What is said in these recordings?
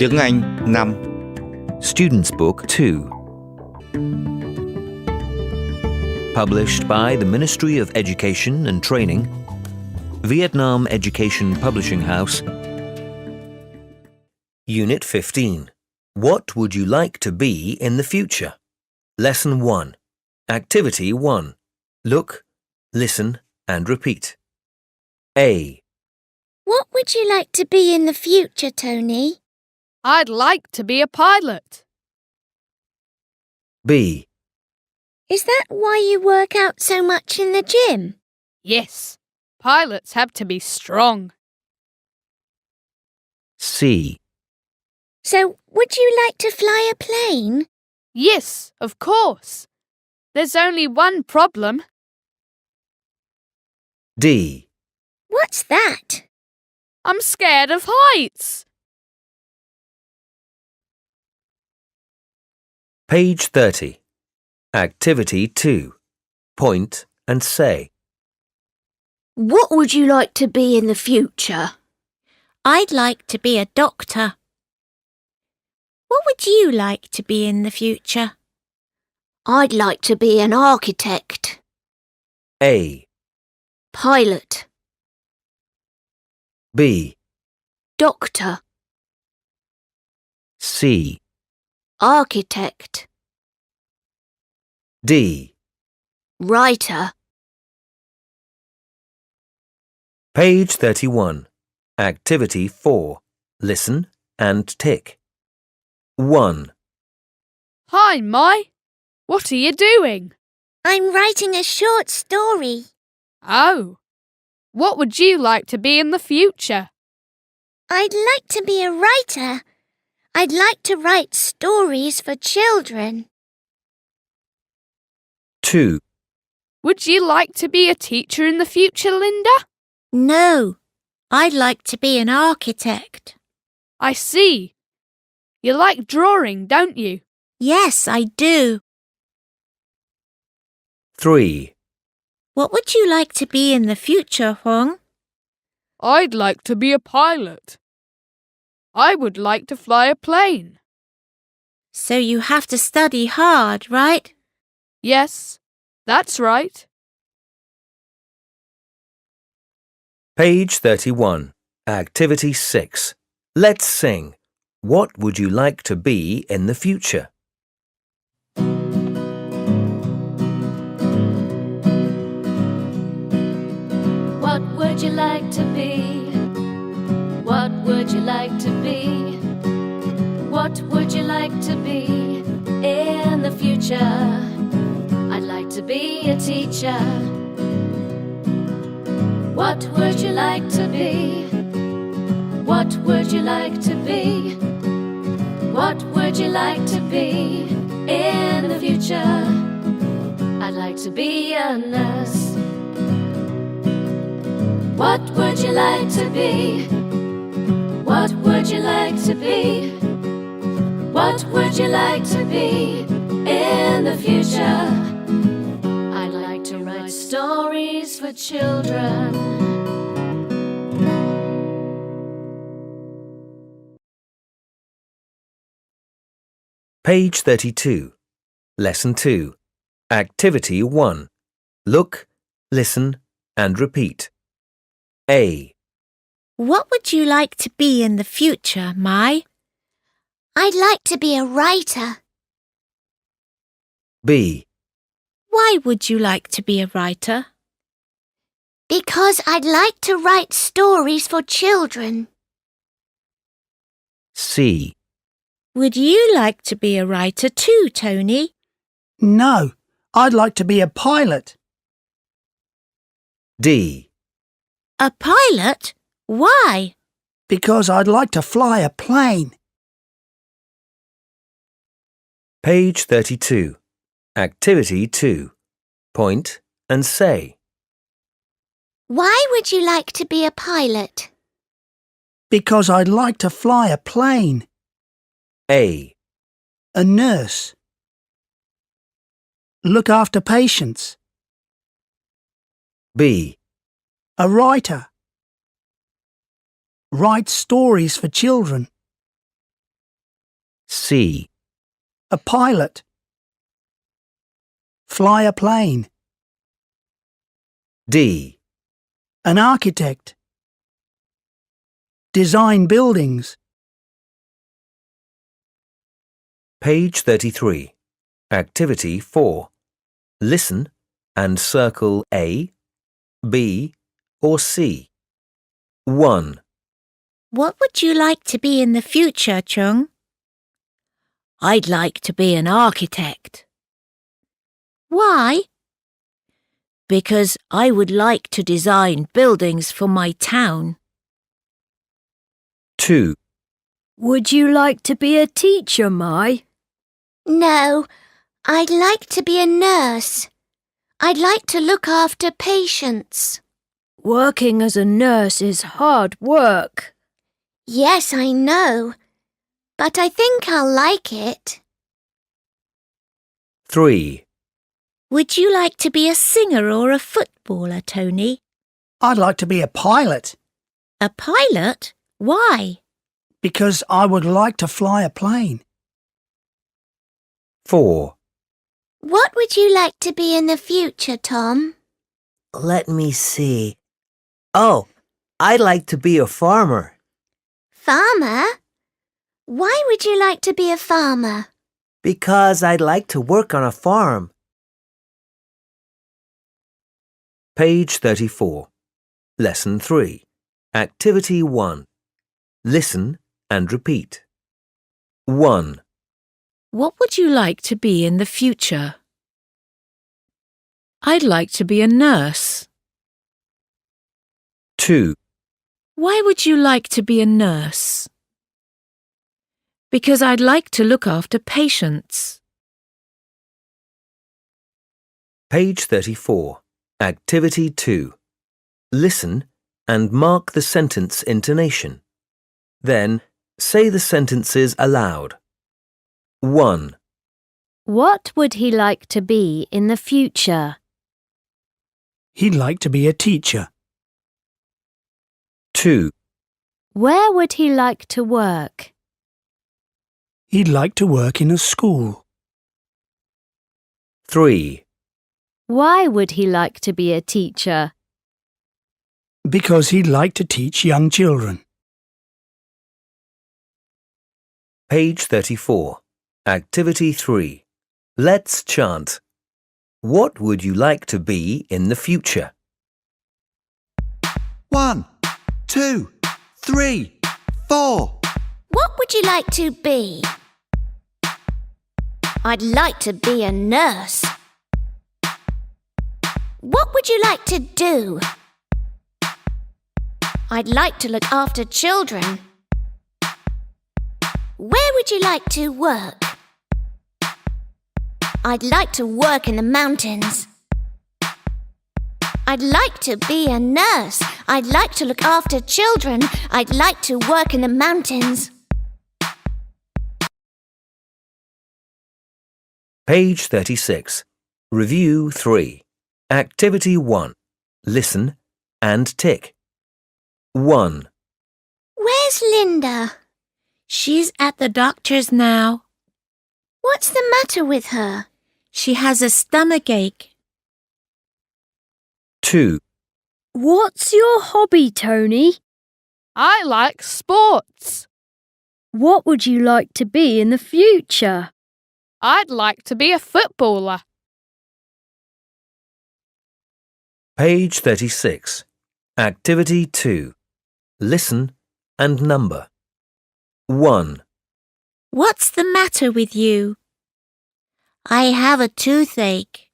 Tiếng Anh 5. Student's Book 2. Published by the Ministry of Education and Training, Vietnam Education Publishing House. Unit 15. What would you like to be in the future? Lesson 1. Activity 1. Look, listen and repeat. A. What would you like to be in the future, Tony? I'd like to be a pilot. B. Is that why you work out so much in the gym? Yes, pilots have to be strong. C. So, would you like to fly a plane? Yes, of course. There's only one problem. D. What's that? I'm scared of heights. Page 30. Activity 2. Point and say. What would you like to be in the future? I'd like to be a doctor. What would you like to be in the future? I'd like to be an architect. A. Pilot. B. Doctor. C. Architect. D. Writer. Page 31. Activity 4. Listen and tick. 1. Hi, Mai. What are you doing? I'm writing a short story. Oh, what would you like to be in the future? I'd like to be a writer. I'd like to write stories for children. 2. Would you like to be a teacher in the future, Linda? No, I'd like to be an architect. I see. You like drawing, don't you? Yes, I do. 3. What would you like to be in the future, Huang? I'd like to be a pilot. I would like to fly a plane. So you have to study hard, right? Yes, that's right. Page 31. Activity 6. Let's sing. What would you like to be in the future? What would you like to be? What would you like to be? What would you like to be in the future? I'd like to be a teacher. What would you like to be? What would you like to be? What would you like to be in the future? I'd like to be a nurse. What would you like to be? What would you like to be? What would you like to be in the future? I'd like to write stories for children. Page 32. Lesson 2. Activity 1. Look, listen and repeat. A. What would you like to be in the future, Mai? I'd like to be a writer. B. Why would you like to be a writer? Because I'd like to write stories for children. C. Would you like to be a writer too, Tony? No, I'd like to be a pilot. D. A pilot? Why? Because I'd like to fly a plane. Page 32. Activity 2. Point and say. Why would you like to be a pilot? Because I'd like to fly a plane. A. A nurse. Look after patients. B. A writer. Write stories for children. C. A pilot. Fly a plane. D. An architect. Design buildings. Page 33. Activity 4. Listen and circle A, B, or C. 1. What would you like to be in the future, Chung? I'd like to be an architect. Why? Because I would like to design buildings for my town. 2. Would you like to be a teacher, Mai? No, I'd like to be a nurse. I'd like to look after patients. Working as a nurse is hard work. Yes, I know, but I think I'll like it. 3. Would you like to be a singer or a footballer, Tony? I'd like to be a pilot A pilot? Why? because I would like to fly a plane. 4. What would you like to be in the future, Tom? Let me see. Oh, I'd like to be a farmer. Farmer? Why would you like to be a farmer? Because I'd like to work on a farm. Page 34. Lesson 3. Activity 1. Listen and repeat. 1. What would you like to be in the future? I'd like to be a nurse. 2. Why would you like to be a nurse? Because I'd like to look after patients. Page 34. Activity 2. Listen and mark the sentence intonation. Then say the sentences aloud. 1. What would he like to be in the future? He'd like to be a teacher. 2. Where would he like to work? He'd like to work in a school. 3. Why would he like to be a teacher? Because he'd like to teach young children. Page 34. Activity 3. Let's chant. What would you like to be in the future? 1, 2, 3, 4. What would you like to be? I'd like to be a nurse. What would you like to do? I'd like to look after children. Where would you like to work? I'd like to work in the mountains. I'd like to be a nurse. I'd like to look after children. I'd like to work in the mountains. Page 36. Review 3. Activity 1. Listen and tick. 1. Where's Linda? She's at the doctor's now. What's the matter with her? She has a stomachache. 2. What's your hobby, Tony? I like sports. What would you like to be in the future? I'd like to be a footballer. Page 36. Activity 2. Listen and number. 1. What's the matter with you? I have a toothache.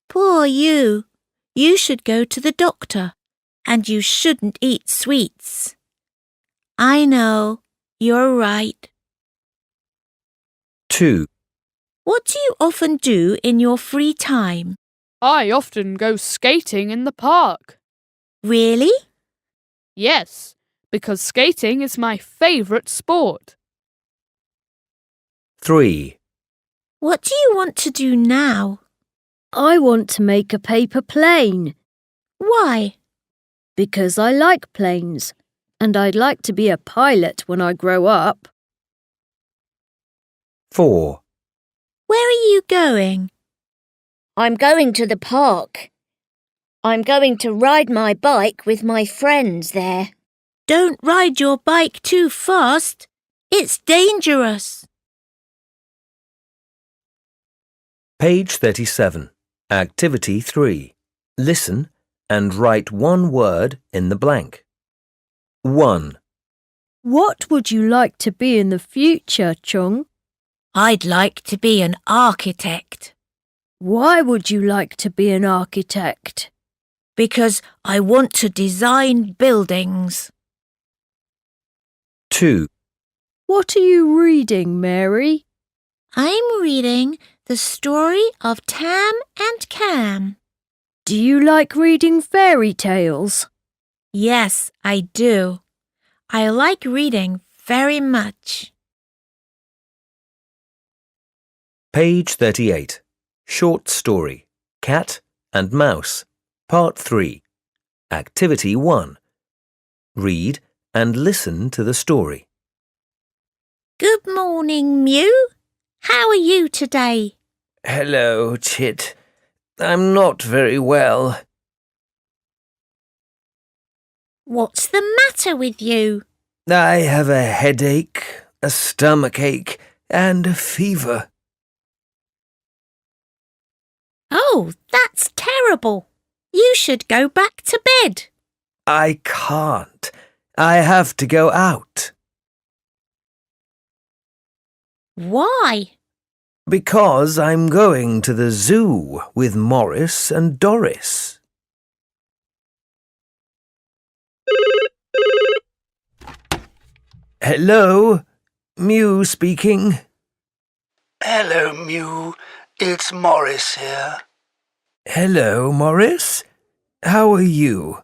Poor you. You should go to the doctor, and you shouldn't eat sweets. I know, you're right. 2. What do you often do in your free time? I often go skating in the park. Really? Yes, because skating is my favourite sport. 3. What do you want to do now? I want to make a paper plane Why? because I like planes and I'd like to be a pilot when I grow up. 4. Where are you going? I'm going to the park. I'm going to ride my bike with my friends there. Don't ride your bike too fast. It's dangerous. Page 37. Activity 3. Listen and write one word in the blank. 1. What would you like to be in the future, Chung? I'd like to be an architect. Why would you like to be an architect? Because I want to design buildings. 2. What are you reading, Mary? I'm reading the story of Tam and Cam. Do you like reading fairy tales? Yes, I do. I like reading very much. Page 38. Short story. Cat and Mouse. Part 3. Activity 1. Read and listen to the story. Good morning, Mew. How are you today? Hello, Chit. I'm not very well. What's the matter with you? I have a headache, a stomachache, and a fever. Oh, that's terrible. You should go back to bed. I can't. I have to go out. Why? Because I'm going to the zoo with Morris and Doris. Hello, Mew speaking. Hello, Mew. It's Morris here. Hello, Morris. How are you?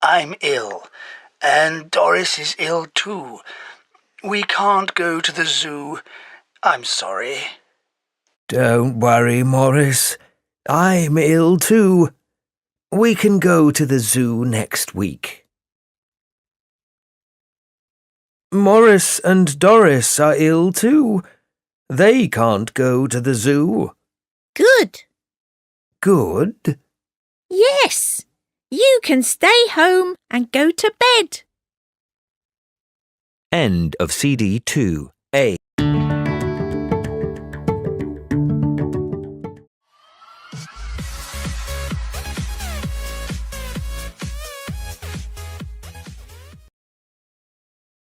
I'm ill, and Doris is ill too. We can't go to the zoo. I'm sorry. Don't worry, Morris. I'm ill too. We can go to the zoo next week. Morris and Doris are ill too. They can't go to the zoo. Good. Good. Yes. You can stay home and go to bed. End of CD 2A.